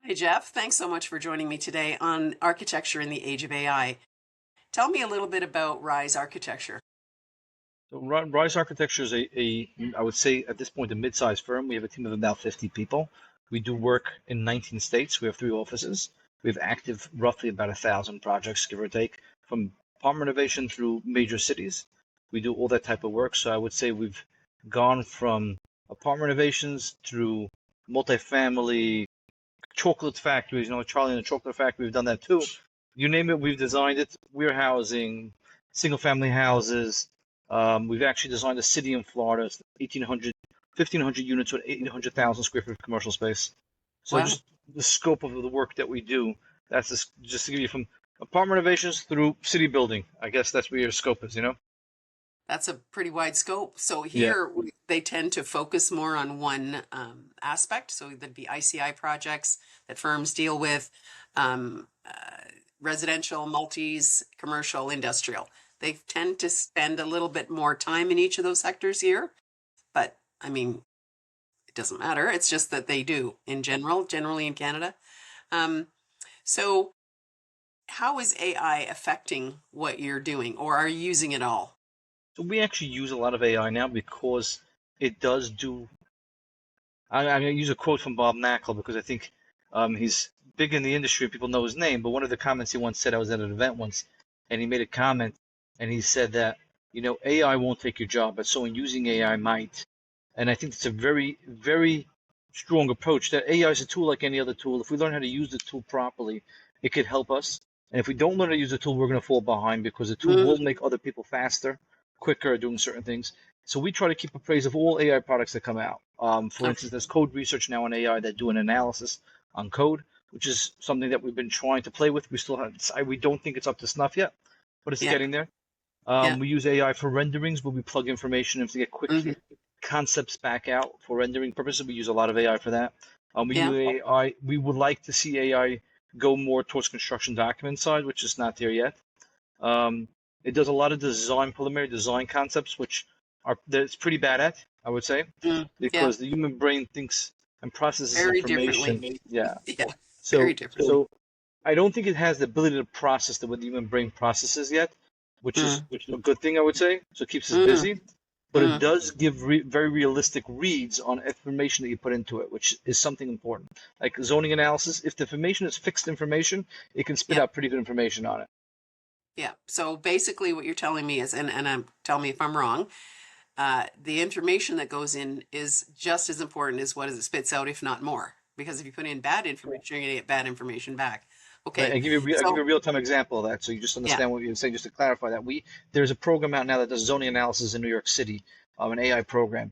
Hey, Jeff. Thanks so much for joining me today on Architecture in the Age of AI. Tell me a little bit about Rise Architecture. So Rise Architecture is I would say at this point, a mid-sized firm. We have a team of about 50 people. We do work in 19 states. We have 3 offices. We have active roughly about 1,000 projects, give or take, from apartment renovation through major cities. We do all that type of work. So I would say we've gone from apartment renovations through multifamily chocolate factories, Charlie and the Chocolate Factory, we've done that too. You name it, we've designed it. Warehousing, single family houses. We've actually designed a city in Florida, it's 1,500 units with 800,000 square feet of commercial space. So Wow, just the scope of the work that we do, that's just to give you from apartment renovations through city building. I guess that's where your scope is. that's a pretty wide scope. So Yeah. here they tend to focus more on one aspect. So there'd be ICI projects that firms deal with, residential, multis, commercial, industrial. They tend to spend a little bit more time in each of those sectors here, but I mean, it doesn't matter. It's just that they do in general, generally in Canada. Um, so how is AI affecting what you're doing, or are you using it all? So we actually use a lot of AI now because it does do I'm going to use a quote from Bob Knackel because I think he's big in the industry. People know his name. But one of the comments he once said, I was at an event once, and he made a comment, and he said that, AI won't take your job, but someone using AI might. And I think it's a very, very strong approach that AI is a tool like any other tool. If we learn how to use the tool properly, it could help us. And if we don't learn how to use the tool, we're going to fall behind because the tool will Mm, make other people faster, quicker at doing certain things. So we try to keep appraised of all AI products that come out. For okay. instance, there's code research now in AI that do an analysis on code, which is something that we've been trying to play with. We don't think it's up to snuff yet, but it's Yeah. getting there. Yeah. We use AI for renderings where we plug information in to get quick Hmm. concepts back out for rendering purposes. We use a lot of AI for that. We Yeah. use AI. We would like to see AI go more towards construction document side, which is not there yet. Um, it does a lot of preliminary design concepts, which that it's pretty bad at, I would say, Mm, yeah. because the human brain thinks and processes Very differently. information. Yeah. Yeah. Very So, differently. so I don't think it has the ability to process the way the human brain processes yet, Mm, which is a good thing, I would say. So it keeps us mm, busy, but it mm. does give very realistic reads on information that you put into it, which is something important. Like zoning analysis, if the information is fixed information, it can spit Yep. out pretty good information on it. Yeah. So basically, what you're telling me is, and tell me if I'm wrong. The information that goes in is just as important as what it spits out, if not more. Because if you put in bad information, you're going to get bad information back. Right, Okay. I'll give you So a real-time example of that, so you just yeah. understand what you're saying. Just to clarify that, there's a program out now that does zoning analysis in New York City, an AI program.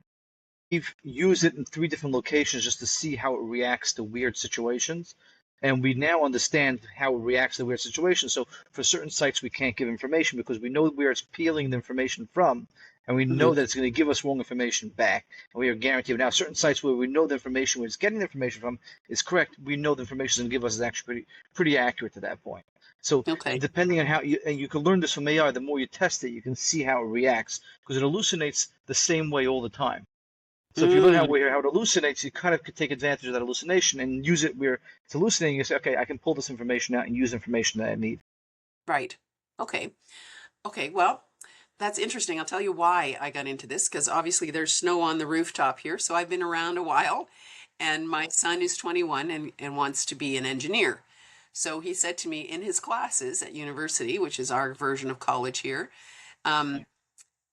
We've used it in 3 different locations just to see how it reacts to weird situations. And we now understand how it reacts to weird situations. So for certain sites, we can't give information because we know where it's peeling the information from, and we know Mhm. that it's going to give us wrong information back. And we are guaranteed. Now, certain sites where we know the information, where it's getting the information from, is correct. We know the information it's going to give us is actually pretty accurate to that point. So Okay. depending on and you can learn this from AI, the more you test it, you can see how it reacts because it hallucinates the same way all the time. So if you learn Mm, how it hallucinates, you kind of could take advantage of that hallucination and use it where it's hallucinating. You say, okay, I can pull this information out and use information that I need. right. Okay. Okay. Well, that's interesting. I'll tell you why I got into this because obviously there's snow on the rooftop here. So I've been around a while, and my son is 21 and wants to be an engineer. So he said to me in his classes at university, which is our version of college here, um,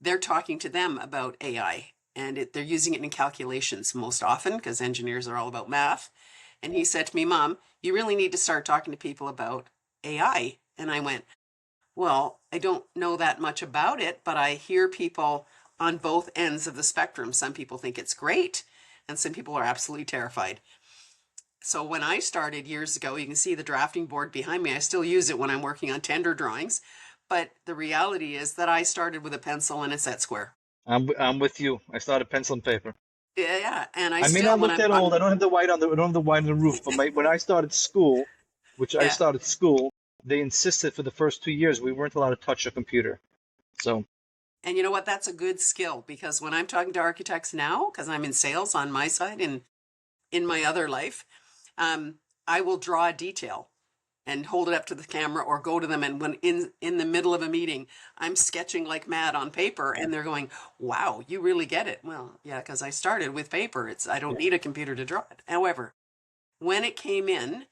they're talking to them about AI and they're using it in calculations most often because engineers are all about math. And he said to me, Mom, you really need to start talking to people about AI. And I went, well, I don't know that much about it, but I hear people on both ends of the spectrum. Some people think it's great, and some people are absolutely terrified. So when I started years ago, you can see the drafting board behind me. I still use it when I'm working on tender drawings. But the reality is that I started with a pencil and a set square. I'm with you. I started pencil and paper. Yeah, yeah. And I I may still, not when look that I'm old. I don't have the white on the roof. But when I started school, yeah. they insisted for the first 2 years we weren't allowed to touch a computer. So And you know what? That's a good skill because when I'm talking to architects now, because I'm in sales on my side and in my other life, um, I will draw a detail and hold it up to the camera or go to them, and when in the middle of a meeting I'm sketching like mad on paper and they're going, wow, you really get it. Well, yeah, because I started with paper. It's I don't need a computer to draw it. However, when it came in,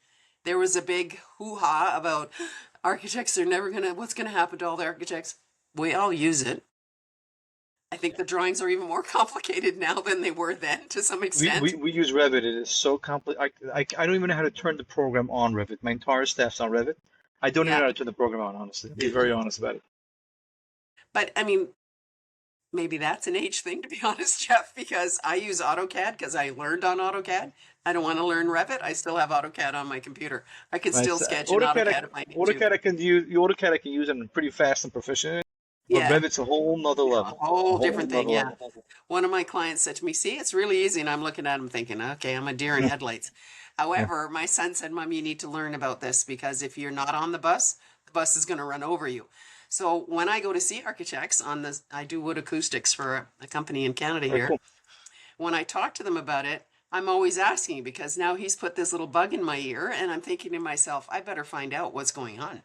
there was a big hoo-ha about architects are never gonna, what's gonna happen to all the architects? We all use it. I think the drawings are even more complicated now than they were then to some We, we, extent. we use Revit. It is so complicated. I don't even know how to turn the program on Revit. My entire staff's on Revit. I don't even know Yeah. how to turn the program on, honestly. I'll be very honest about it. But I mean, maybe that's an age thing, to be honest, Jeff, because I use AutoCAD because I learned on AutoCAD. I don't want to learn Revit. I still have AutoCAD on my computer. I could Right. still So sketch in AutoCAD, AutoCAD if I need to. AutoCAD I can use. AutoCAD I can use. I'm pretty fast and proficient in it. But Yeah, Revit's a whole nother a level. A whole whole different thing. nother Yeah. level. One of my clients said to me, see, it's really easy. And I'm looking at him thinking, okay, I'm a deer in headlights. Yeah. However, my son said, Mom, you need to learn about this because if you're not on the bus is going to run over you. So when I go to see architects on this, I do wood acoustics for a company in Canada Very here. cool. When I talk to them about it, I'm always asking because now he's put this little bug in my ear and I'm thinking to myself, I better find out what's going on.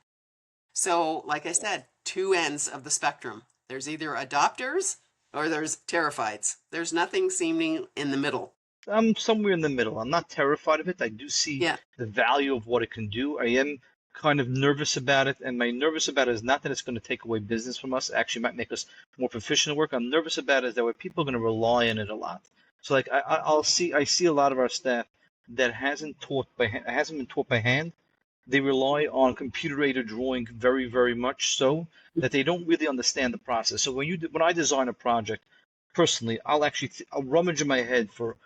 So, like I said, two ends of the spectrum. There's either adopters or there's terrifieds. There's nothing seeming in the middle. I'm somewhere in the middle. I'm not terrified of it. I do see Yeah, the value of what it can do. I am kind of nervous about it, and my nervous about it is not that it's going to take away business from us. It actually might make us more proficient at work. I'm nervous about it is that way people are going to rely on it a lot. So like I see a lot of our staff that hasn't been taught by hand. They rely on computer-aided drawing very much so that they don't really understand the process. So when I design a project, personally, I'll rummage in my head for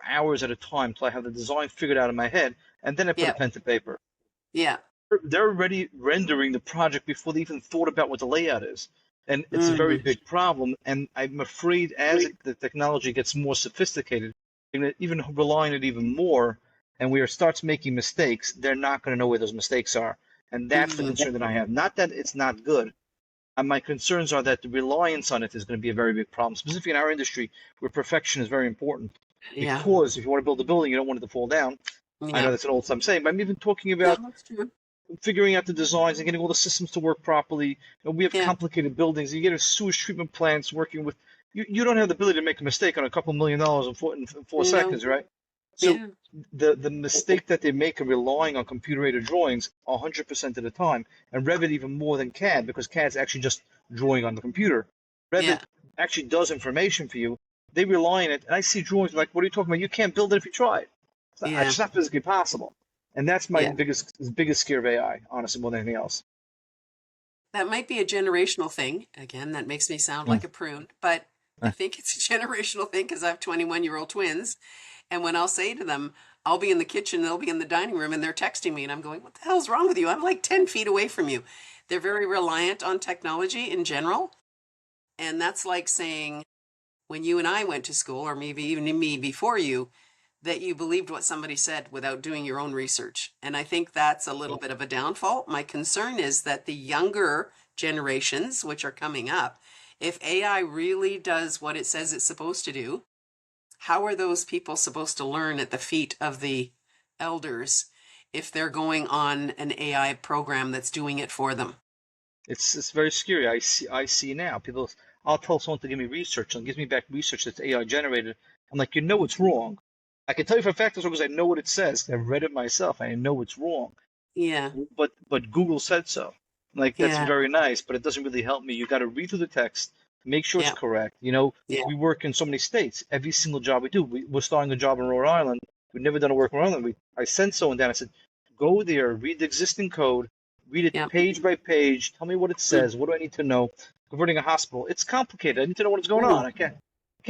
hours at a time till I have the design figured out in my head, and then I put a yeah, pen to paper. yeah. They're already rendering the project before they even thought about what the layout is. And it's a very Mm, big problem. And I'm afraid the technology gets more sophisticated, even relying on it even more, and we starts making mistakes, they're not going to know where those mistakes are. And that's the mm, concern that I have. Not that it's not good. And my concerns are that the reliance on it is going to be a very big problem, specifically in our industry where perfection is very important. yeah, Because if you want to build a building, you don't want it to fall down. I know yeah. that's an old time saying, but I'm even talking No, about that's true. figuring out the designs and getting all the systems to work properly. We have Yeah, complicated buildings. You get a sewage treatment plants working with you don't have the ability to make a mistake on a couple $1 million in 4 seconds, no, right? So yeah, the mistake that they make of relying on computer-aided drawings 100% of the time, and Revit even more than CAD, because CAD's actually just drawing on the computer. Revit yeah, actually does information for you. They rely on it, and I see drawings like, what are you talking about? You can't build it if you try it. yeah, It's not physically possible. And that's my yeah. biggest scare of AI, honestly, more than anything else. That might be a generational thing. Again, that makes me sound Mm. like a prune, but I Uh, think it's a generational thing because I have 21-year-old twins. And when I'll say to them, I'll be in the kitchen, they'll be in the dining room, and they're texting me, and I'm going, what the hell's wrong with you? I'm like 10 feet away from you. They're very reliant on technology in general. And that's like saying, when you and I went to school, or maybe even me before you, that you believed what somebody said without doing your own research. And I think that's a little bit of a downfall. My concern is that the younger generations, which are coming up, if AI really does what it says it's supposed to do, how are those people supposed to learn at the feet of the elders if they're going on an AI program that's doing it for them? it's very scary. I see now people. I'll tell someone to give me research and gives me back research that's AI generated. I'm like, it's wrong. I can tell you for a fact it's wrong because I know what it says. I've read it myself. I know it's wrong. Yeah, But Google said so. Like that's yeah, very nice, but it doesn't really help me. You got to read through the text, make sure it's yeah, correct. yeah, We work in so many states. Every single job we do, we're starting a job in Rhode Island. We've never done a work in Rhode Island. I sent someone down. I said, go there, read the existing code, read it yeah. page by page. Tell me what it Mm, says. What do I need to know? Converting a hospital, it's complicated. I need to know what's going mm, on. I can't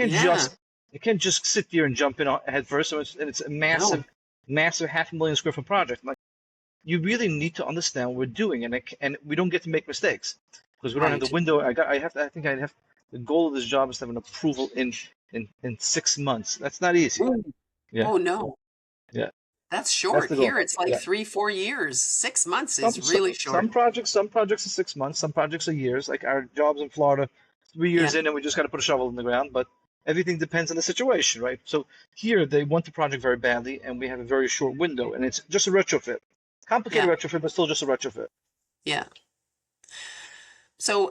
yeah, just, I can't just sit there and jump in head first. And it's a no, massive 500,000 square foot project. You really need to understand what we're doing, and we don't get to make mistakes because we don't have the right. window. I think I have the goal of this job is to have an approval in 6 months. That's not easy. Mm. Yeah, Oh, no, yeah, that's that's short. the goal. Here it's like Yeah. 3, 4 years. 6 months Some is some really some short. projects some projects are 6 months. Some projects are years. Like our jobs in Florida, 3 years Yeah, in, and we just got to put a shovel in the ground. But everything depends on the situation, right? So here they want the project very badly, and we have a very short window, and it's just a retrofit, complicated Yeah. retrofit, but still just a retrofit. Yeah. So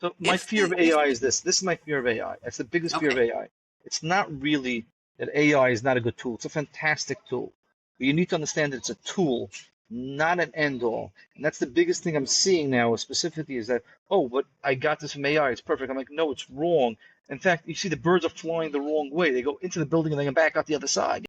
So my if fear of if AI is this. This is my fear of AI. That's the biggest fear of okay. AI. It's not really that AI is not a good tool. It's a fantastic tool. But you need to understand that it's a tool, not an end all. And that's the biggest thing I'm seeing now specifically is that, oh, but I got this from AI. It's perfect. I'm like, no, it's wrong. In fact, you see the birds are flying the wrong way. They go into the building and they come back out the other side.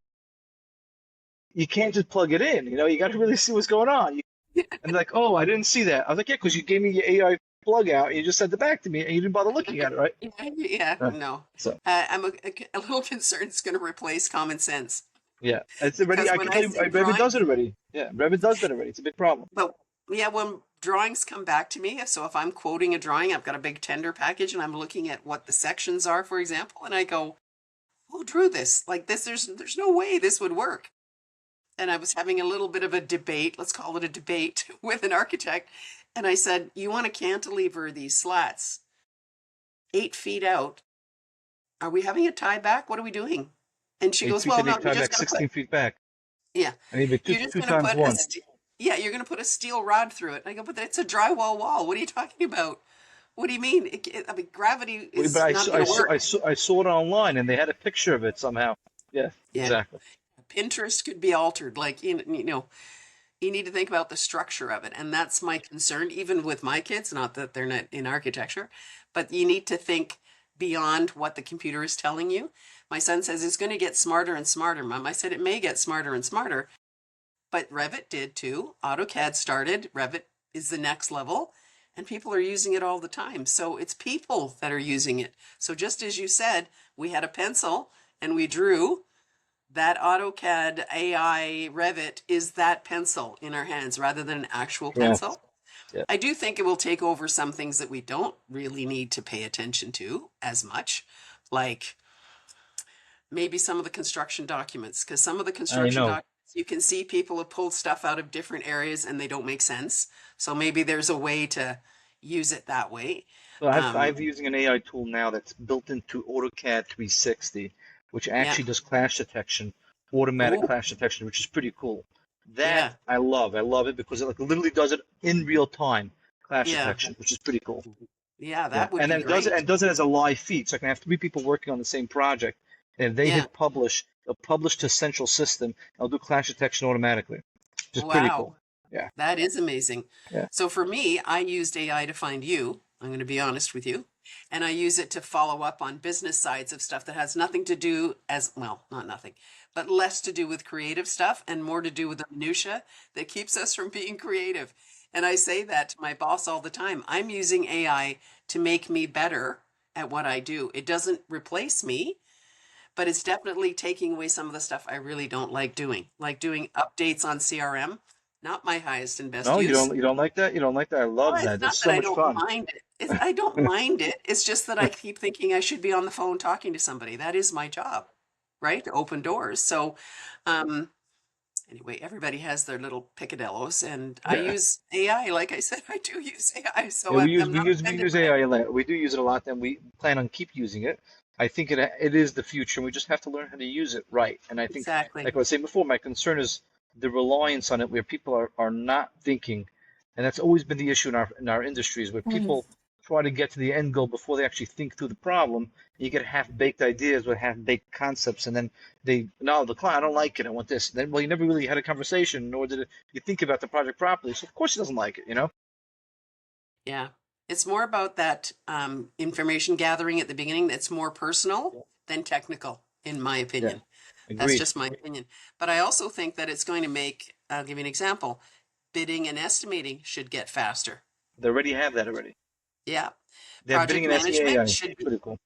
You can't just plug it in. You got to really see what's going on. And they're like, oh, I didn't see that. I was like, yeah, because you gave me your AI plug out and you just sent it back to me and you didn't bother looking at it, right? Yeah, yeah, Uh, no. so I'm a little concerned it's going to replace common sense yeah, it's already. because I when can I tell you, see Revit does drawings, it already. Yeah, Revit does that already. It's a big problem. but yeah, when drawings come back to me, so if I'm quoting a drawing, I've got a big tender package and I'm looking at what the sections are, for example, and I go, who drew this? Like this, there's no way this would work. And I was having a little bit of a debate, let's call it a debate, with an architect. And I said, you want to cantilever these slats 8 feet out. Are we having a tie back? What are we doing? And she Eight goes, feet well, and no, eight you're tie just back, going to put, 16 feet back. yeah, I need two you're just two going to times put a, one. yeah, you're going to put a steel rod through it. And I go, but it's a drywall wall. What are you talking about? What do you mean? I mean, gravity But is not going to work. I saw it online and they had a picture of it somehow. Yeah, Yeah. exactly. Pinterest could be altered. Like, you need to think about the structure of it. And that's my concern, even with my kids, not that they're not in architecture, but you need to think beyond what the computer is telling you. My son says it's going to get smarter and smarter, Mom. I said it may get smarter and smarter, but Revit did too. AutoCAD started, Revit is the next level, and people are using it all the time. So it's people that are using it. So just as you said, we had a pencil and we drew. That AutoCAD AI Revit is that pencil in our hands rather than an actual Yeah, pencil. yeah. I do think it will take over some things that we don't really need to pay attention to as much, like maybe some of the construction documents, because some of the I construction know. documents, you can see people have pulled stuff out of different areas and they don't make sense. So maybe there's a way to use it that way. So Um, I've using an AI tool now that's built into AutoCAD 360, which yeah. actually does clash detection, automatic Oh, clash detection, which is pretty cool. That yeah. I love. I love it because it like literally does it in real time, clash Yeah. detection, which is pretty cool. Yeah, Yeah, that would and be then great. does it as a live feed. So I can have three people working on the same project, and if they Yeah. hit publish, it'll publish to central system. I'll do clash detection automatically, which is pretty Wow. cool. Yeah, That is amazing. yeah. So for me, I used AI to find you. I'm going to be honest with you. And I use it to follow up on business sides of stuff that has nothing to do as well, not nothing, but less to do with creative stuff and more to do with the minutia that keeps us from being creative. And I say that to my boss all the time. I'm using AI to make me better at what I do. It doesn't replace me, but it's definitely taking away some of the stuff I really don't like doing updates on CRM. Not my highest and best No, use. you don't like that. You don't like that. I love Well, that. it's It's not that so I much don't fun. mind it. I don't mind it. It's just that I keep thinking I should be on the phone talking to somebody. That is my job, right? To open doors. So, um, anyway, everybody has their little picadillos, and I Yeah. use AI. Like I said, I do use AI, so Yeah, I'm not we offended use by it. AI a lot. We do use it a lot, and we plan on keep using it. I think it is the future, and we just have to learn how to use it right. And I think, Exactly. like I was saying before, my concern is the reliance on it, where people are not thinking, and that's always been the issue in our industries, where Mhm. people try to get to the end goal before they actually think through the problem. You get half-baked ideas with half-baked concepts, and then no, the client, I don't like it. I want this. Then, well, you never really had a conversation, nor did you think about the project properly. So of course he doesn't like it, you know? Yeah. It's more about that information gathering at the beginning that's more personal than technical, in my Yeah, opinion. That's agreed. just my opinion. But I also think that it's going to make, I'll give you an example, bidding and estimating should get faster. They already have that already. Yeah. They're bidding Project an SEAI. management It's should be, pretty cool.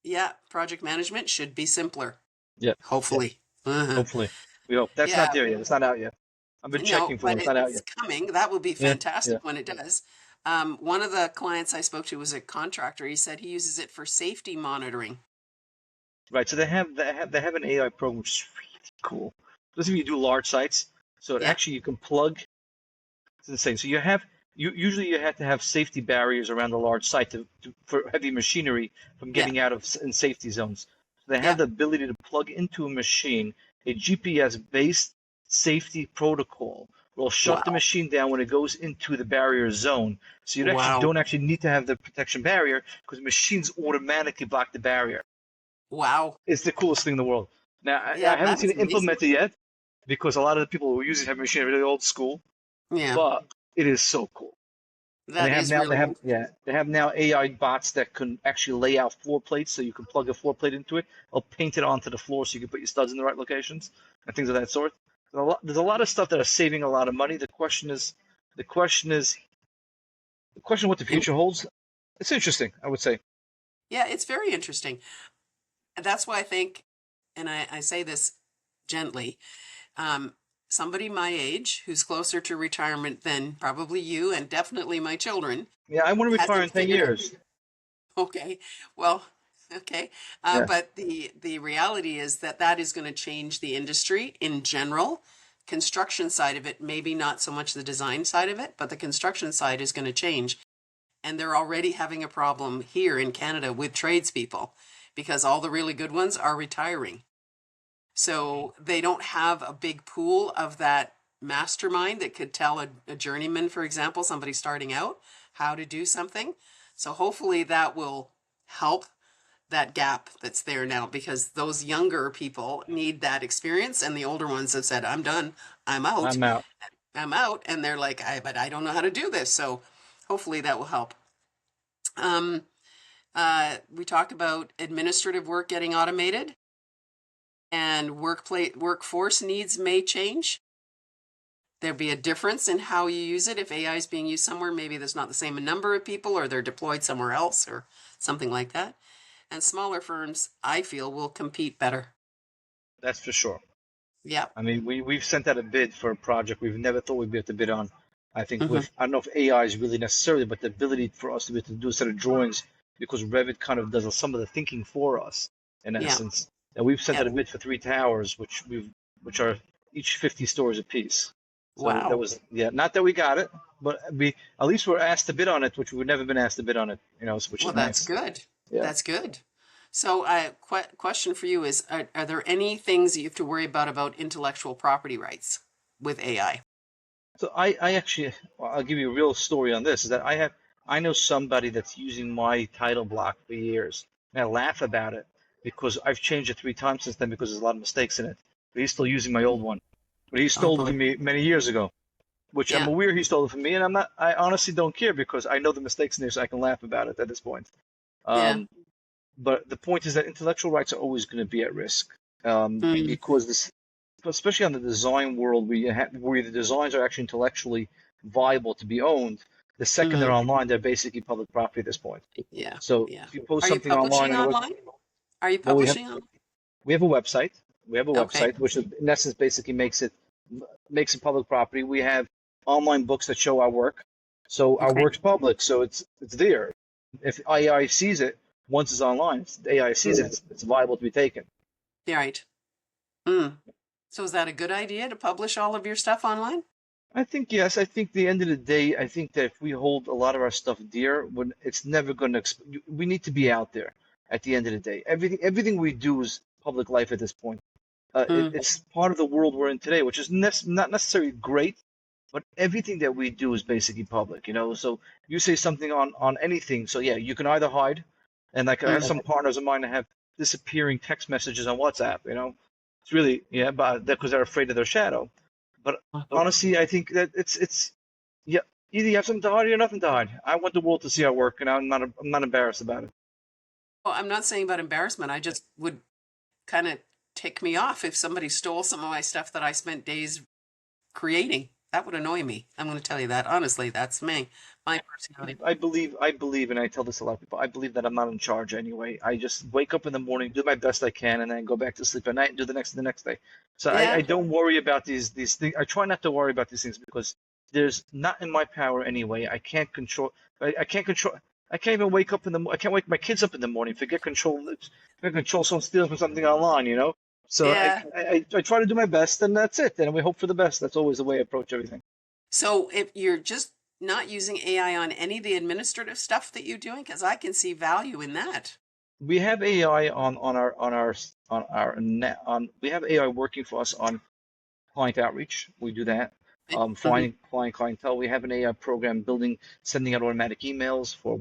yeah, project management should be simpler, Yeah, yeah. hopefully. Uh-huh. Hopefully, we hope that's not Yeah. there yet. It's not out yet. I've been No, checking for them. but It's not out it's yet. coming. That would be Yeah, yeah. fantastic when it does. One of the clients I spoke to was a contractor. He said he uses it for safety monitoring. Right. So they have an AI program which is really cool. Especially if you do large sites. So it Yeah. actually you can plug. It's insane. So you have usually you have to have safety barriers around a large site for heavy machinery from Yeah. getting out of in safety zones. So they have Yeah. the ability to plug into a machine a GPS-based safety protocol. Will shut the Wow. machine down when it goes into the barrier zone. So you actually Wow. don't actually need to have the protection barrier because machines automatically block the barrier. Wow. It's the coolest thing in the world. Now, I Yeah, haven't that seen is it amazing. implemented yet because a lot of the people who use it have machine are really old school, Yeah, but it is so cool. And that is they really have cool. yeah they have now AI bots that can actually lay out floor plates, so you can plug a floor plate into it. It'll paint it onto the floor so you can put your studs in the right locations and things of that sort. There's a lot of stuff that are saving a lot of money. The question is, the question of what the Im- future holds. It's interesting, I would say. Yeah, it's very interesting. That's why I think, and I say this gently, um, somebody my age who's closer to retirement than probably you and definitely my children Yeah, I want to retire in hasn't 10 figured out. years. Okay, well, okay, Yeah. but the reality is that that is going to change the industry in general. Construction side of it, maybe not so much the design side of it, but the construction side is going to change. And they're already having a problem here in Canada with tradespeople because all the really good ones are retiring. So they don't have a big pool of that mastermind that could tell a journeyman, for example, somebody starting out, how to do something. So hopefully that will help that gap that's there now because those younger people need that experience and the older ones have said, I'm done, I'm out, I'm out. I'm out. And they're like, but I don't know how to do this. So hopefully that will help. Um, we talked about administrative work getting automated and workforce needs may change. There'll be a difference in how you use it. If AI is being used somewhere, maybe there's not the same number of people or they're deployed somewhere else or something like that. And smaller firms, I feel, will compete better. That's for sure. Yeah. I mean, we've sent out a bid for a project we've never thought we'd be able to bid on. I think Hmm. with, I don't know if AI is really necessarily, but the ability for us to be able to do a set of drawings because Revit kind of does some of the thinking for us in Yeah. essence. And we've sent Yeah. out a bid for three towers, which are each 50 stories apiece. So that Wow. was, yeah, not that we got it, but we at least we're asked to bid on it, which we've never been asked to bid on it, which Well, is that's nice. good. Yeah. That's good. So, question for you is: are there any things that you have to worry about intellectual property rights with AI? So I actually, well, I'll give you a real story on this, is that I know somebody that's using my title block for years. And I laugh about it because I've changed it three times since then because there's a lot of mistakes in it. But he's still using my old one. But he Oh stole it boy. from me many years ago, which I'm Yeah. aware he stole it from me, and I honestly don't care because I know the mistakes in there, so I can laugh about it at this point. Yeah. Um, but the point is that intellectual rights are always going to be at risk Mm, because this, especially on the design world, where the designs are actually intellectually viable to be owned. The second they're hmm. online, they're basically public property at this point. Yeah. So Yeah. if you post Are you something online publishing on a web, online? Are you well, publishing online? we have a website. We have a Okay. website, which in essence basically makes it public property. We have online books that show our work, so our Okay. work's public, so it's there. If AI sees it, once it's online, AI sees it, Mm. it's viable to be taken. Yeah, right. Mm. So is that a good idea to publish all of your stuff online? I think yes. I think the end of the day, I think that if we hold a lot of our stuff dear, when it's never going to, we need to be out there. At the end of the day, everything we do is public life at this point. Mm. It's part of the world we're in today, which is not necessarily great, but everything that we do is basically public. So you say something on anything, so yeah, you can either hide, and like I have Mm. some partners of mine that have disappearing text messages on WhatsApp. It's really yeah, but because they're afraid of their shadow. But honestly, I think that it's yeah, either you have something to hide or you have nothing to hide. I want the world to see our work, and I'm not embarrassed about it. Well, I'm not saying about embarrassment. I just would kind of tick me off if somebody stole some of my stuff that I spent days creating. That would annoy me. I'm going to tell you that honestly. That's me, my personality. I believe, and I tell this to a lot of people. I believe that I'm not in charge anyway. I just wake up in the morning, do my best I can, and then go back to sleep at night and do the next day. So I Yeah. don't worry about these things. I try not to worry about these things because there's not in my power anyway. I can't control. I can't control. I can't even wake up in the. I can't wake my kids up in the morning. Forget control. Forget control someone steals from something online. So I, Yeah. I I try to do my best, and that's it. And we hope for the best. That's always the way I approach everything. So if you're just not using AI on any of the administrative stuff that you're doing? Because I can see value in that. We have AI on we have AI working for us on client outreach. We do that. Mhm. Finding clientele. We have an AI program building, sending out automatic emails for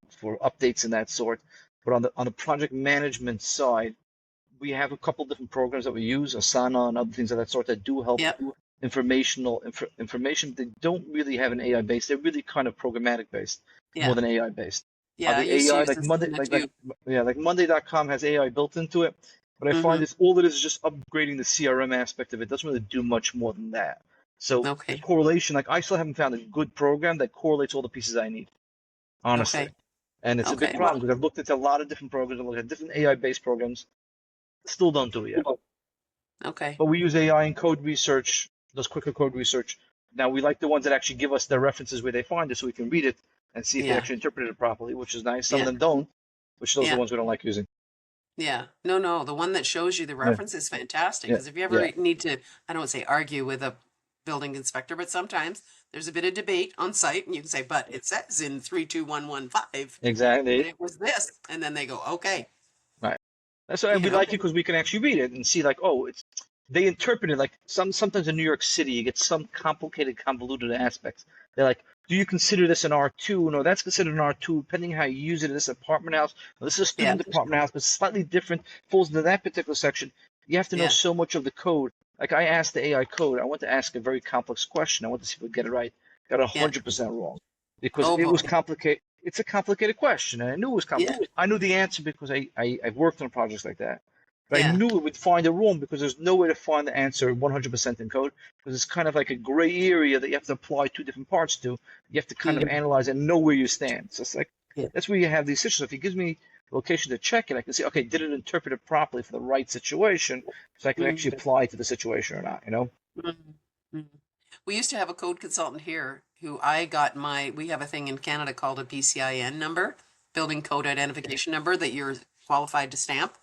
for updates and that sort. But on the project management side, we have a couple different programs that we use, Asana and other things of that sort that do help Yep. information. They don't really have an AI base. They're really kind of programmatic based more Yeah. than AI based. Yeah. I The used to AI use like Monday Asana too. yeah, like Monday.com has AI built into it, but I find Hmm. it's all it is just upgrading the CRM aspect of it. It doesn't really do much more than that. So the Okay. correlation, like I still haven't found a good program that correlates all the pieces I need, honestly. Okay. And it's a big Okay. Well, problem because I've looked into a lot of different programs, I've looked at different AI based programs, still don't do it yet. okay. But we use AI in code research, does quicker code research. Now we like the ones that actually give us their references where they find it so we can read it and see if they Yeah. actually interpreted it properly, which is nice. Some of Yeah. them don't, which those are the Yeah. ones we don't like using. Yeah. No, no. The one that shows you the Yeah, reference is fantastic. yeah, Because if you ever yeah, need to, I don't say argue with a building inspector, but sometimes there's a bit of debate on site and you can say, but it says in 32115 that exactly. it was this. And then they go, okay, Right. That's why you we know? like it because we can actually read it and see like, oh, it's they interpret it like sometimes in New York City you get some complicated, convoluted aspects. They're like, do you consider this an R2? No, that's considered an R2, depending how you use it in this apartment house. No, this is a Yeah. student apartment house, but slightly different, falls into that particular section. You have to know Yeah. so much of the code. Like I asked the AI code, I want to ask a very complex question. I want to see if we get it right. Got Yeah. 100% wrong because Oh it was boy. complicated. It's a complicated question, and I knew it was Yeah. complicated. I knew the answer because I've worked on projects like that. But I Yeah. knew it would find it wrong because there's no way to find the answer 100% in code because it's kind of like a gray area that you have to apply two different parts to. You have to kind of Mm. analyze and know where you stand. So it's like Yeah. that's where you have these situations. If he gives me a location to check it, I can see, okay, did it interpret it properly for the right situation so I can actually Mm. apply it to the situation or not, you know? Mm. Mm. We used to have a code consultant here who I got we have a thing in Canada called a BCIN number, building code identification number that you're qualified to stamp.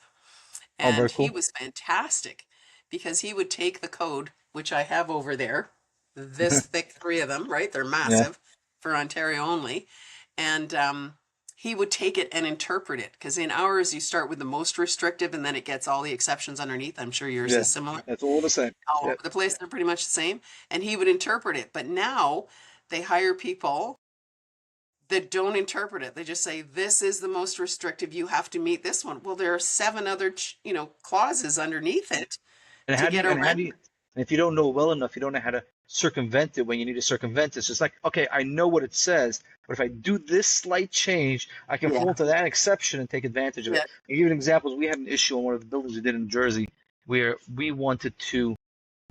Oh, And very he cool. was fantastic because he would take the code, which I have over there, this thick, three of them, right? They're Yeah, massive for Ontario only. And he would take it and interpret it because in ours, you start with the most restrictive and then it gets all the exceptions underneath. I'm sure yours yeah. is similar That's all the same. all Yeah. over the place. They're pretty much the same. And he would interpret it. But now they hire people that don't interpret it. They just say, this is the most restrictive. You have to meet this one. Well, there are seven other, clauses underneath it And to how do get you, and how around. do you, and if you don't know well enough, you don't know how to circumvent it when you need to circumvent it. So it's like, okay, I know what it says, but if I do this slight change, I can fall Yeah. into that exception and take advantage of it. Yeah. I'll give you an example. We had an issue in one of the buildings we did in Jersey where we wanted to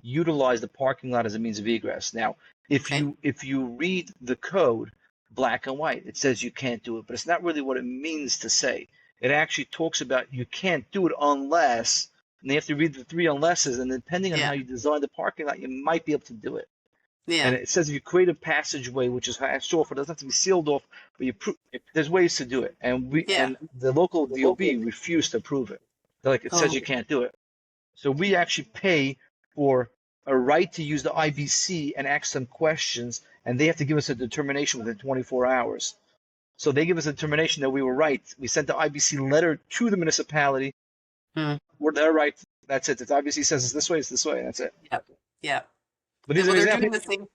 utilize the parking lot as a means of egress. Now, Okay. if you read the code black and white, it says you can't do it, but it's not really what it means to say. It actually talks about you can't do it unless, and you have to read the three unlesses, and depending on how Yeah. you design the parking lot, you might be able to do it. And Yeah. it says if you create a passageway, which is hatched off, it doesn't have to be sealed off, but there's ways to do it. Yeah. And the local DOB refused to approve it. They're like, it says Oh, you can't do it. So we actually pay for a right to use the IBC and ask them questions, and they have to give us a determination within 24 hours. So they give us a determination that we were right. We sent the IBC letter to the municipality. hmm. They're right. That's it. The IBC says it's this way, it's this way. That's it. Yeah. Yeah. But these are Well, they're doing examples. the same.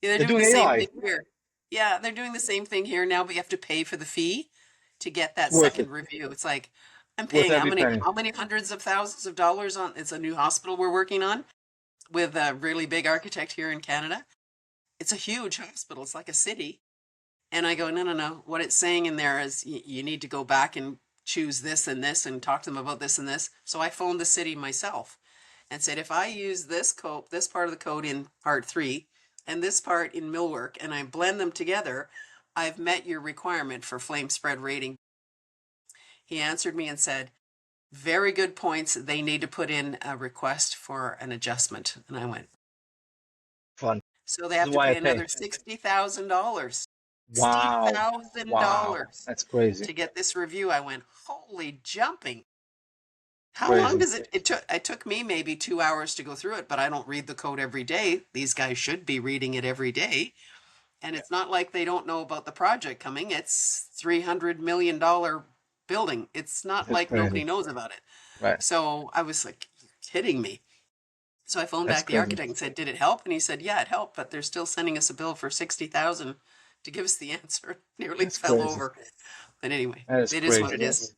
Yeah, they're They're doing doing the same AI. thing here. Yeah, they're doing the same thing here now, but you have to pay for the fee to get that Worth it. second review. It's like I'm Worth paying every penny. how many hundreds of thousands of dollars on it's a new hospital we're working on with a really big architect here in Canada. It's a huge hospital. It's like a city. And I go, no, no, no. What it's saying in there is you need to go back and choose this and talk to them about this and this. So I phoned the city myself and said, if I use this part of the code in part three and this part in millwork, and I blend them together, I've met your requirement for flame spread rating. He answered me and said, very good points. They need to put in a request for an adjustment. And I went, Fun. so they This have is to why I pay pay. another $60,000. Sixty Wow. thousand Wow. dollars That's crazy. to get this review. I went, holy jumping. How long Crazy. does it took me maybe 2 hours to go through it, but I don't read the code every day. These guys should be reading it every day. And it's not like they don't know about the project coming. It's $300 million building. It's not That's like nobody crazy. knows about it. Right. So I was like, you're kidding me. So I phoned That's back the crazy. architect and said, "Did it help?" And he said, "Yeah, it helped, but they're still sending us a bill for 60,000 to give us the answer." Nearly That's fell crazy. over. But anyway, That is it is what crazy. it is.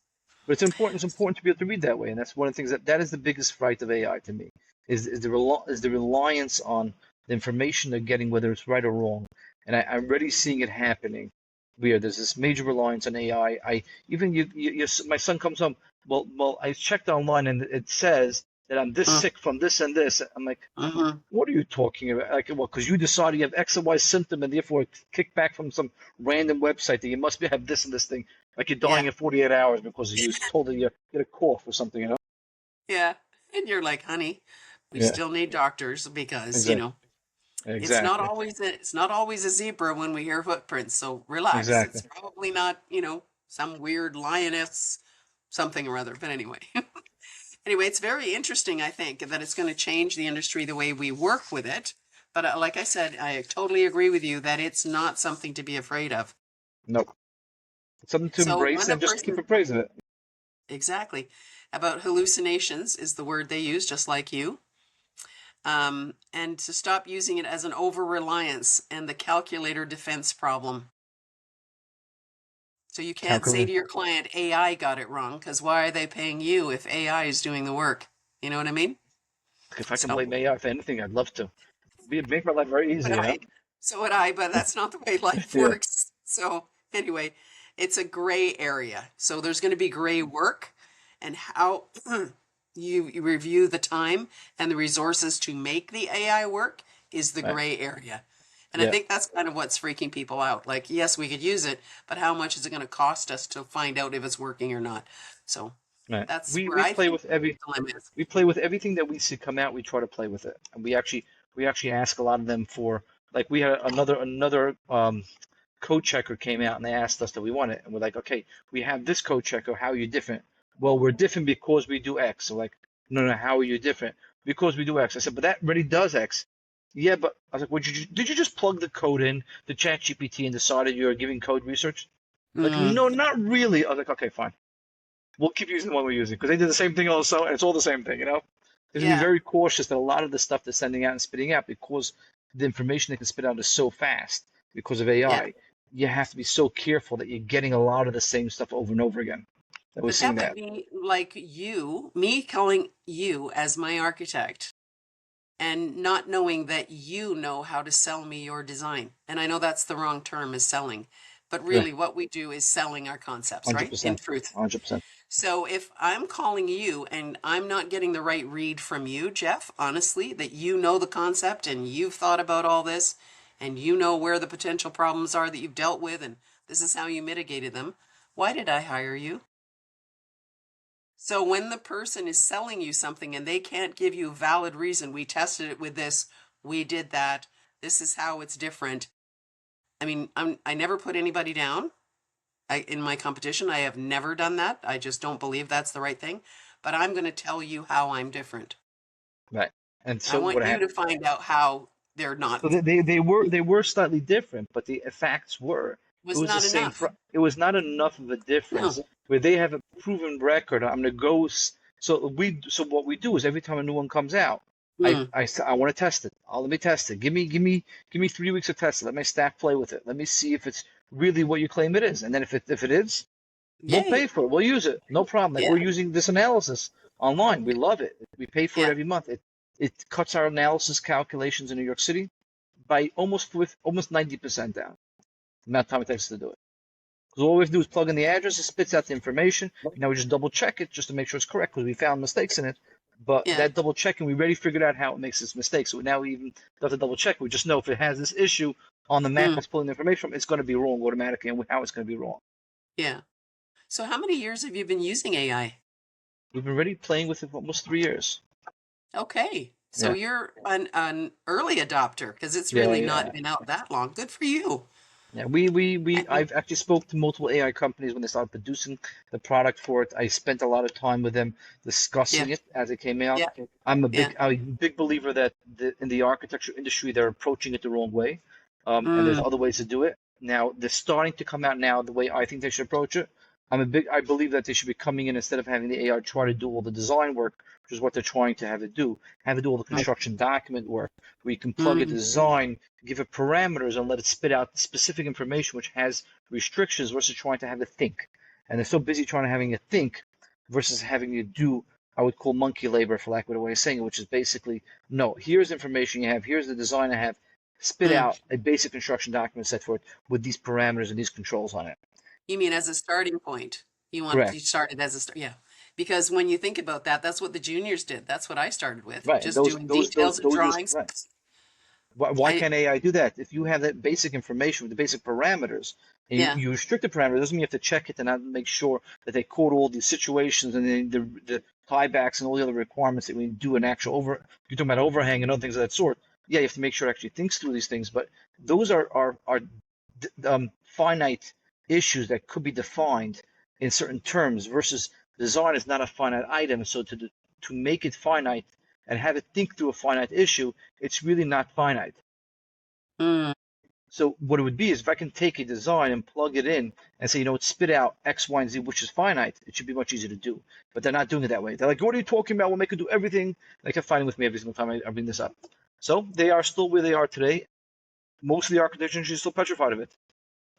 But it's important to be able to read that way, and that's one of the things that is the biggest fright of AI to me, is the reliance on the information they're getting, whether it's right or wrong. And I'm already seeing it happening, where there's this major reliance on AI. I even my son comes home. Well, I checked online and it says that I'm this Mm, sick from this and this. I'm like, mm-hmm. what are you talking about? Like, well, because you decided you have X and Y symptom, and therefore it's kicked back from some random website that you must have this and this thing. Like you're dying Yeah, in 48 hours because you was told that you get a cough or something, you know? yeah. And you're like, honey, we Yeah, still need doctors because, exactly, exactly, it's not always a zebra when we hear footprints. So relax. exactly. It's probably not, some weird lioness, something or other. But anyway. Anyway, it's very interesting, I think, that it's going to change the industry the way we work with it. But like I said, I totally agree with you that it's not something to be afraid of. Nope. It's something to So embrace when a and just keep person, appraising it. exactly, about hallucinations is the word they use, just like you, and to stop using it as an over reliance and the calculator defense problem. So you can't say Calculate. to your client, AI got it wrong, because why are they paying you if AI is doing the work? You know what I mean? If I can So blame AI for anything, I'd love to. Make my life very would easy, you know? I. So would I, but that's not the way life Yeah, works. So anyway, it's a gray area. So there's going to be gray work and how you review the time and the resources to make the AI work is the right. gray area. And I Yeah, think that's kind of what's freaking people out. Like, yes, we could use it, but how much is it going to cost us to find out if it's working or not? So right. that's We where we I play think with every the dilemma is. we play with everything that we see come out. We try to play with it, and we actually ask a lot of them for, like, we had another code checker came out and they asked us that we want it, and we're like, okay, we have this code checker. How are you different? Well, we're different because we do X. So like, no, no, how are you different? Because we do X. I said, but that already does X. Yeah, but I was like, did you just plug the code in to ChatGPT and decided you're giving code research? Like, Mm, no, not really. I was like, okay, fine. We'll keep using the one we're using because they did the same thing also, and it's all the same thing, you know? You have to be yeah, very cautious that a lot of the stuff they're sending out and spitting out, because the information they can spit out is so fast because of yeah. AI, you have to be so careful that you're getting a lot of the same stuff over and over again. And we're But seeing that would that. be like me calling you as my architect and not knowing that you know how to sell me your design. And I know that's the wrong term is selling, but Yeah, really what we do is selling our concepts, right? In 100%. truth. 100%. So if I'm calling you and I'm not getting the right read from you, Jeff, honestly, that you know the concept and you've thought about all this and you know where the potential problems are that you've dealt with and this is how you mitigated them, why did I hire you? So when the person is selling you something and they can't give you a valid reason, we tested it with this, we did that, this is how it's different. I mean, I never put anybody down. In my competition, I have never done that. I just don't believe that's the right thing. But I'm going to tell you how I'm different. Right. And I so want what you to happened? find out how they're So not, they were slightly different, but the facts were it was was the not same. enough. It was not enough of a No. difference where they have a proven record. I'm gonna go. So what we do is every time a new one comes out, Mm. I want to test it. Let me test it. Give me 3 weeks of testing. Let my staff play with it. Let me see if it's really what you claim it is. And then if it is, we'll pay Yay. for it. We'll use it. No problem. Like, we're Yeah. using this analysis online. We love it. We pay for it Yeah. every month. It cuts our analysis calculations in New York City by almost 90% down. The amount of time it takes to do it. Because all we have to do is plug in the address, it spits out the information. Now we just double check it just to make sure it's correct because we found mistakes in it. But Yeah. that double checking, we already figured out how it makes its mistakes. So now we even don't have to double check. We just know if it has this issue on the map Mm. it's pulling the information from, it's going to be wrong automatically, and how it's going to be wrong. Yeah. So how many years have you been using AI? We've been already playing with it for almost 3 years. Okay. So Yeah, you're an early adopter because it's yeah, really not yeah. been out that long. Good for you. Yeah, I think, I've actually spoke to multiple AI companies when they started producing the product for it. I spent a lot of time with them yeah, discussing it as it came out. yeah, I'm a yeah. big believer that in the architecture industry they're approaching it the wrong way. And there's Mm, other ways to do it. Now they're starting to come out now the way I think they should approach it. I believe that they should be coming in instead of having the AI try to do all the design work, which is what they're trying to have it do all the right. construction document work, where you can plug a Mm, design, give it parameters, and let it spit out specific information which has restrictions versus trying to have it think. And they're so busy trying to having it think versus having you do, I would call monkey labor, for lack of a way of saying it, which is basically, no, here's information you have, here's the design I have, spit mm. out a basic construction document set for it with these parameters and these controls on it. You mean as a starting point? You Correct. started as a start, yeah. Because when you think about that, that's what the juniors did. That's what I started with, Right. just doing details and Those drawings. right. Why I can't AI do that? If you have that basic information with the basic parameters, and Yeah. you restrict the parameters, doesn't mean you have to check it and not make sure that they code all these situations and then the tiebacks and all the other requirements that we do an actual you're talking about overhang and other things of that sort. Yeah, you have to make sure it actually thinks through these things, but those are finite issues that could be defined in certain terms versus design is not a finite item. So to make it finite and have it think through a finite issue, it's really not finite. Mm, So what it would be is if I can take a design and plug it in and say, spit out X, Y, and Z, which is finite, it should be much easier to do. But they're not doing it that way. They're like, what are you talking about? We'll make it do everything. They kept fighting with me every single time I bring this up. So they are still where they are today. Most of the architecture industry is still petrified of it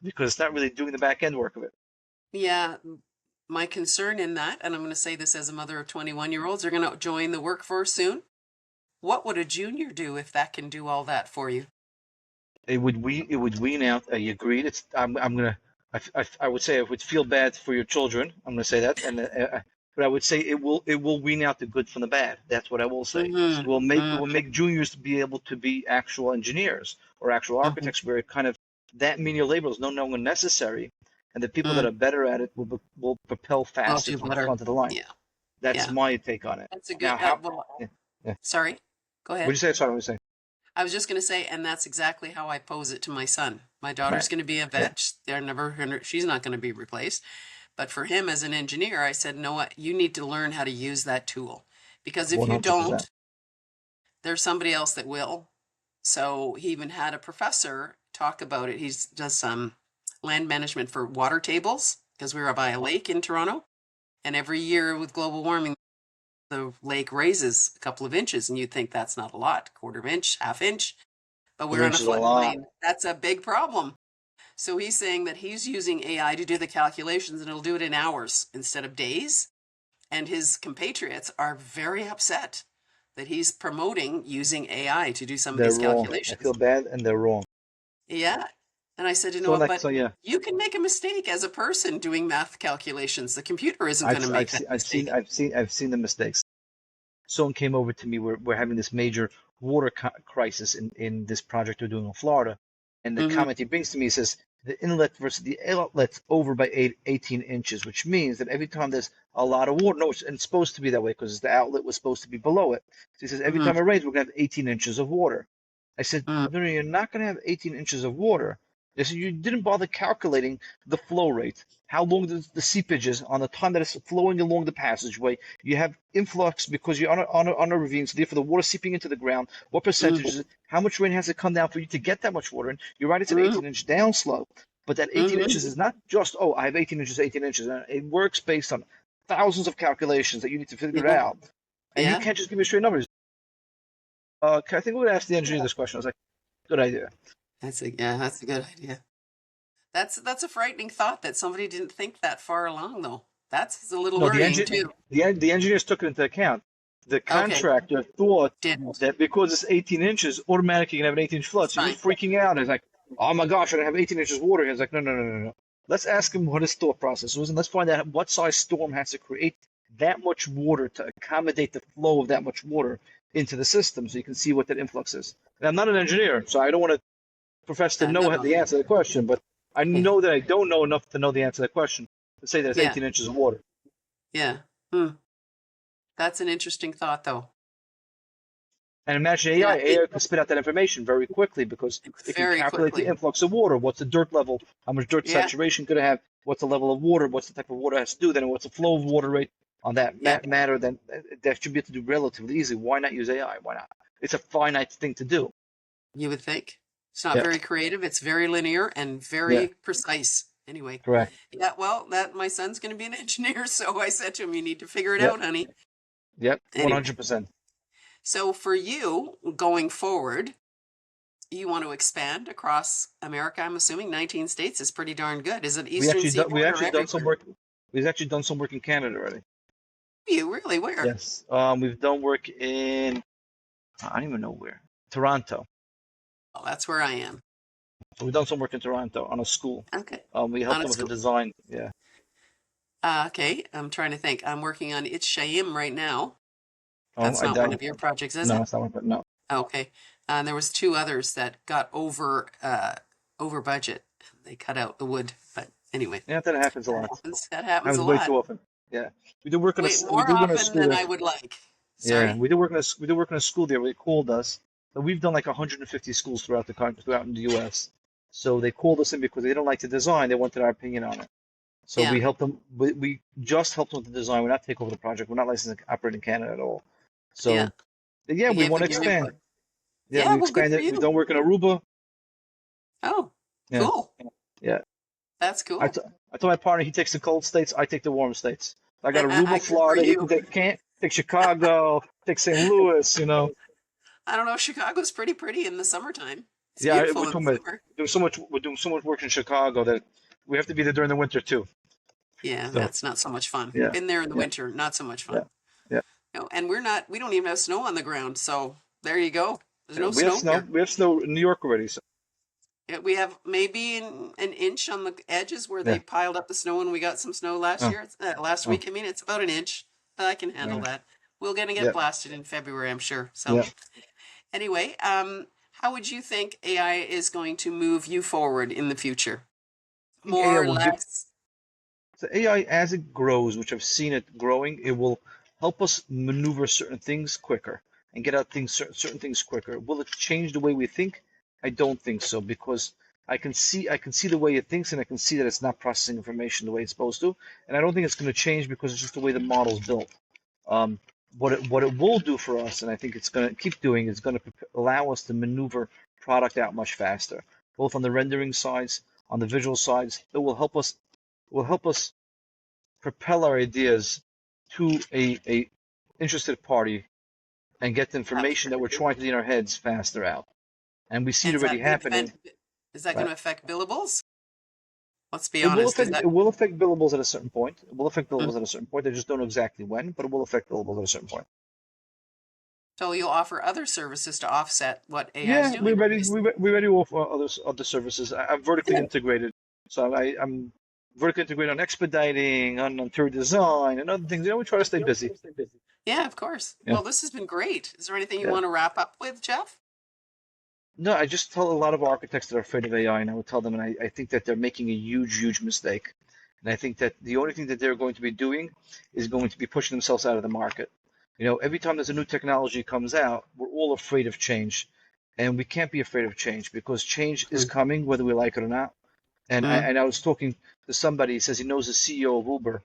because it's not really doing the back end work of it. yeah. My concern in that, and I'm going to say this as a mother of 21-year-olds, are going to join the workforce soon. What would a junior do if that can do all that for you? It would wean out. You agreed. I'm gonna. I would say I would feel bad for your children. I'm gonna say that, but I would say it will wean out the good from the bad. That's what I will say. Mm-hmm. It will make juniors be able to be actual engineers or actual Mm-hmm. architects, where it kind of that menial labor is no longer necessary, and the people that Mm. are better at it will propel I'll faster do to the better. front of the line. Yeah. That's Yeah. my take on it. That's a Now, good, how? well, Yeah, yeah. sorry. Go What did ahead. you say? Sorry, what was I saying? I was just going to say, and that's exactly how I pose it to my son. My daughter's Right. going to be a Yeah. vet. She's not going to be replaced. But for him as an engineer, I said, no, what you need to learn how to use that tool. Because if you 100%. don't, there's somebody else that will. So he even had a professor talk about it. He does some land management for water tables because we were by a lake in Toronto. And every year with global warming, the lake raises a couple of inches, and you'd think that's not a lot, quarter of inch, half inch. But we're on a Revenge is a lot. floodplain. That's a big problem. So he's saying that he's using AI to do the calculations and it'll do it in hours instead of days. And his compatriots are very upset that he's promoting using AI to do some of They're these wrong. I calculations. feel bad, and they're wrong. Yeah. And I said, So like, but so yeah, you can make a mistake as a person doing math calculations. The computer isn't going to make that mistake. I've seen the mistakes. Someone came over to me. We're having this major water crisis in this project we're doing in Florida, and the Mm-hmm. comment he brings to me says the inlet versus the outlet's over by 18 inches, which means that every time there's a lot of water, no, it's supposed to be that way because the outlet was supposed to be below it. So he says every Mm-hmm. time it rains, we're gonna have 18 inches of water. I said, no, no, you're not gonna have 18 inches of water. They said you didn't bother calculating the flow rate, how long the seepage is on the time that it's flowing along the passageway. You have influx because you're on a ravine, so therefore the water seeping into the ground. What percentage Mm-hmm. is it? How much rain has to come down for you to get that much water in? You're right, it's an Mm-hmm. 18-inch downslope, but that 18 Mm-hmm. inches is not just, oh, I have 18 inches, 18 inches. It works based on thousands of calculations that you need to figure Yeah. out. And you Yeah. can't just give me straight numbers. I think we're going to ask the engineer this question. I was like, good idea. That's a good idea. That's a frightening thought that somebody didn't think that far along though. That's a little No, worrying too. the engineers took it into account. The Okay. contractor thought Didn't. that because it's 18 inches, automatically you can have an 18-inch flood. It's So he fine. was freaking out. He's like, oh my gosh, I have 18 inches of water. He's like, no, no, no, no, no. Let's ask him what his thought process was, and let's find out what size storm has to create that much water to accommodate the flow of that much water into the system so you can see what that influx is. And I'm not an engineer, so I don't want to profess to No, know no. the answer to the question, but I Yeah. know that I don't know enough to know the answer to that question to say that it's Yeah. 18 inches of water. Yeah. Hmm. That's an interesting thought though. And imagine AI. Yeah. AI can spit out that information very quickly because it can Very calculate the quickly. influx of water. What's the dirt level? How much dirt Yeah. saturation could it have? What's the level of water? What's the type of water it has to do? Then what's the flow of water rate on that Yeah. matter? Then that should be able to do relatively easy. Why not use AI? Why not? It's a finite thing to do. You would think. It's not Yeah, very creative. It's very linear and yeah, very precise. Anyway, correct. yeah, well, that my son's going to be an engineer, so I said to him, "You need to figure it Yep, out, honey." yep, Anyway, 100%. so for you going forward, you want to expand across America, I'm assuming 19 states is pretty darn good. Is it We Eastern actually done, we Seaboard or actually done some everywhere? work. We've actually done some work in Canada already. You really? Where? Yes. We've done work in, I don't even know where. Toronto. Oh, that's where I am. So we've done some work in Toronto on a school. Okay. We helped On a them with the school. design. Yeah. Okay, I'm trying to think. I'm working on It's Shayim right now. Oh, That's I not one doubt. of your projects, is No, it? it's not one, but no. Okay. And there was two others that got over budget. They cut out the wood, but anyway, Yeah, that happens a that lot. happens. That happens a Happens way lot. too often. Yeah. We do work in a, Wait, we more do work in a often school than there. I would like. Yeah, Sorry? we do work in a school there. They called us. So we've done like 150 schools throughout the country, throughout in the U.S. So they called us in because they didn't like the design. They wanted our opinion on it. So we Yeah, helped them. We just helped them with the design. We're not take over the project. We're not licensed to operate in Canada at all. yeah. So yeah, You we gave want to them your expand. input. Yeah, Yeah, we well, good for expanded. We you. don't work in Aruba. Oh, Yeah, cool. yeah. That's I, cool. t I told my partner he takes the cold states. I take the warm states. I got Aruba, Good for Florida. He can you. take Can't take Chicago, take St. Louis. You know. I don't know. Chicago's pretty pretty in the summertime. It's Yeah, beautiful we're in the talking about summer. doing so much. We're doing so much work in Chicago that we have to be there during the winter too. Yeah, So that's not so much fun. yeah, Been there in the yeah, winter, not so much yeah, fun. yeah. No, and we don't even have snow on the ground. So there you go. There's Yeah, no we have snow snow. here. We have snow in New York already. So Yeah, we have maybe an inch on the edges where they yeah. piled up the snow when we got some snow last Oh, year. Last oh, week, I mean, it's about an inch. I can handle yeah, that. We're gonna get yeah, blasted in February, I'm sure. So yeah. anyway, how would you think AI is going to move you forward in the future? I think AI More, will give. less? So AI, as it grows, which I've seen it growing, it will help us maneuver certain things quicker and get out things certain things quicker. Will it change the way we think? I don't think so because I can see the way it thinks and I can see that it's not processing information the way it's supposed to. And I don't think it's going to change because it's just the way the model's built. Um, what it will do for us, and I think it's going to keep doing, is going to allow us to maneuver product out much faster, both on the rendering sides, on the visual sides. It will help us propel our ideas to a interested party and get the information that we're Absolutely. trying to do in our heads faster out. And we see it And already happening. is that going Right? to affect billables? Let's be It will honest. Is affect that it will affect billables at a certain point. It will affect mm. billables at a certain point. They just don't know exactly when, but it will affect billables at a certain point. So you'll offer other services to offset what AI is Yeah, we're doing, ready. obviously. We're ready to offer other services. I'm vertically integrated, so I'm vertically integrated on expediting, on interior design, and other things. We try to stay busy. Yeah, of course. Yeah, Well, this has been great. Is there anything you yeah. want to wrap up with, Jeff? No, I just tell a lot of architects that are afraid of AI, and I would tell them, and I think that they're making a huge, huge mistake. And I think that the only thing that they're going to be doing is going to be pushing themselves out of the market. Every time there's a new technology comes out, we're all afraid of change. And we can't be afraid of change because change is Mm. coming whether we like it or not. And I, Mm. and I was talking to somebody, he says he knows the CEO of Uber,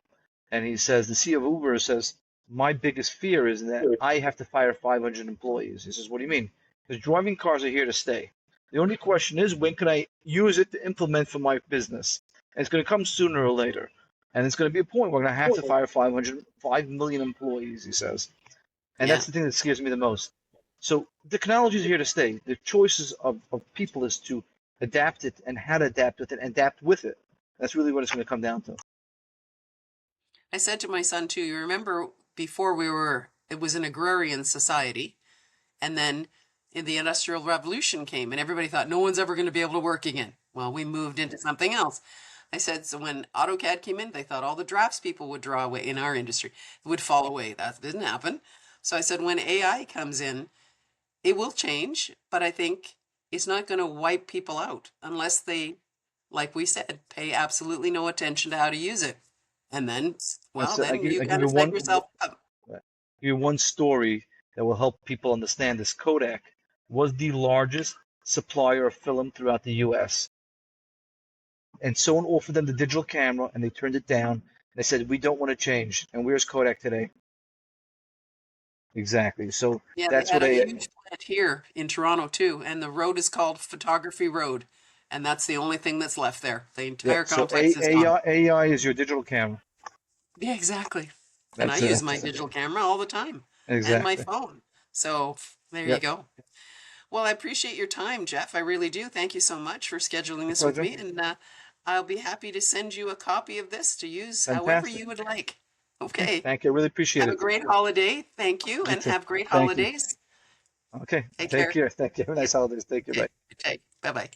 and he says the CEO of Uber says, my biggest fear is that I have to fire 500 employees. He says, what do you mean? Because driving cars are here to stay. The only question is, when can I use it to implement for my business? And it's going to come sooner or later. And it's going to be a point where we're going to have to fire 5 million employees, he says. And Yeah. that's the thing that scares me the most. So the technology is here to stay. The choices of people is to adapt it and how to adapt with it and adapt with it. That's really what it's going to come down to. I said to my son too, you remember before it was an agrarian society, and then in the Industrial Revolution came, and everybody thought no one's ever going to be able to work again. Well, we moved into something else. I said, so when AutoCAD came in, they thought all the drafts people would draw away in our industry, would fall away. That didn't happen. So I said, when AI comes in, it will change, but I think it's not going to wipe people out unless they, like we said, pay absolutely no attention to how to use it. And then, well, I then give, you I give kind you of set one yourself up. give you one story that will help people understand this. Kodak was the largest supplier of film throughout the U.S. And someone offered them the digital camera, and they turned it down. They said, "We don't want to change." And where's Kodak today? Exactly. So Yeah, they that's had what a AI. huge it here in Toronto too, and the road is called Photography Road, and that's the only thing that's left there. The Yeah. entire So complex is gone. AI is your digital camera. Yeah, exactly. And I That's use my that's digital camera all the time and my exactly. phone. So there you Yep. go. Well, I appreciate your time, Jeff. I really do. Thank you so much for scheduling A this with pleasure. me, and I'll be happy to send you a copy of this to use however Fantastic. you would like. Okay. Okay. Thank you. I really appreciate Have a it. great holiday. Thank you, You and too. have great Thank you. holidays. Okay. Take Take care. care. Thank you. Have a Yeah. nice holidays. Take care. Okay. Bye. Okay. Bye bye.